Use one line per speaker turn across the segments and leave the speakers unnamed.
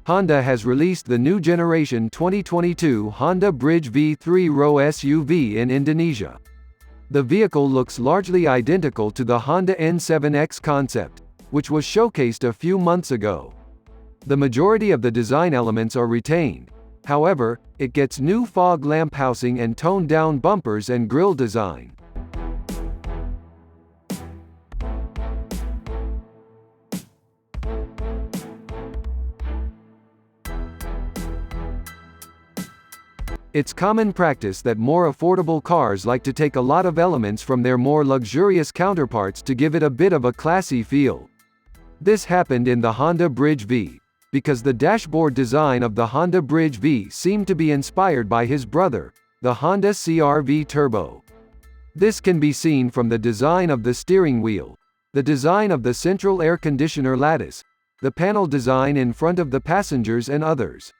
Honda has released the new generation 2022 Honda Bridge V3-row SUV in Indonesia. The vehicle looks largely identical to the Honda N7X concept, which was showcased a few months ago. The majority of the design elements are retained. However, it gets new fog lamp housing and toned-down bumpers and grille design. It's common practice that more affordable cars like to take a lot of elements from their more luxurious counterparts to give it a bit of a classy feel. This happened in the Honda Bridge V, because the dashboard design of the Honda Bridge V seemed to be inspired by his brother, the Honda CR-V Turbo. This can be seen from the design of the steering wheel, the design of the central air conditioner lattice, the panel design in front of the passengers and others.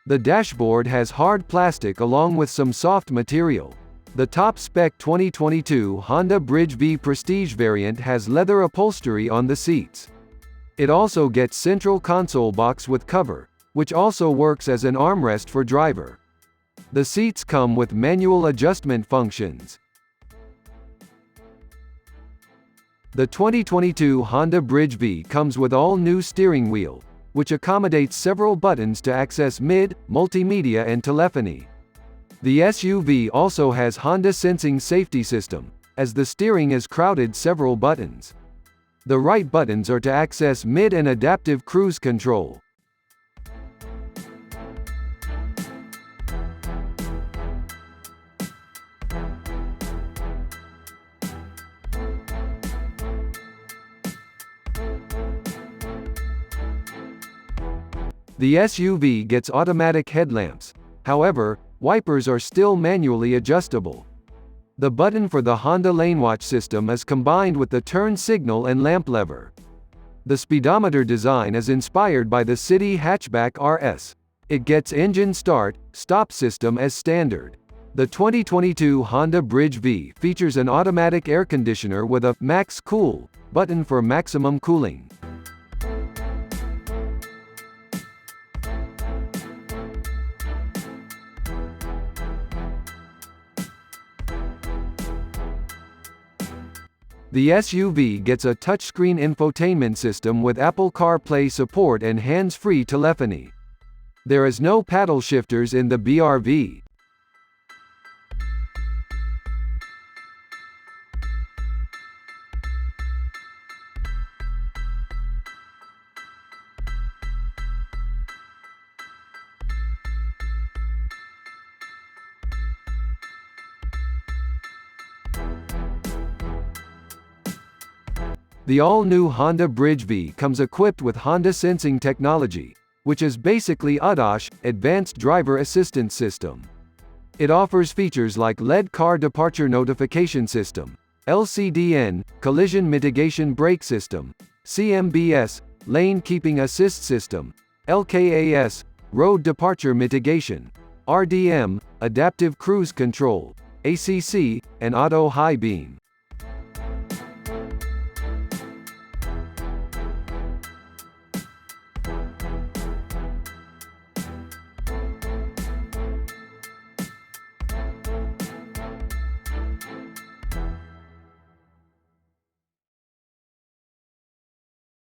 The dashboard has hard plastic along with some soft material. The top-spec 2022 Honda Bridge V Prestige variant has leather upholstery on the seats. It also gets central console box with cover, which also works as an armrest for driver. The seats come with manual adjustment functions. The 2022 Honda Bridge V comes with all-new steering wheel, which accommodates several buttons to access multimedia and telephony. The SUV also has Honda Sensing Safety System, as the steering is crowded several buttons. The right buttons are to access mid and adaptive cruise control. The SUV gets automatic headlamps. However, wipers are still manually adjustable. The button for the Honda Lane Watch system is combined with the turn signal and lamp lever. The speedometer design is inspired by the City Hatchback RS. It gets engine start-stop system as standard. The 2022 Honda Bridge V features an automatic air conditioner with a Max Cool button for maximum cooling. The SUV gets a touchscreen infotainment system with Apple CarPlay support and hands-free telephony. There is no paddle shifters in the BRV. The all-new Honda Bridge V comes equipped with Honda Sensing technology, which is basically ADAS, Advanced Driver Assistance System. It offers features like LED Car Departure Notification System, LCDN, Collision Mitigation Brake System, CMBS, Lane Keeping Assist System, LKAS, Road Departure Mitigation, RDM, Adaptive Cruise Control, ACC, and Auto High Beam.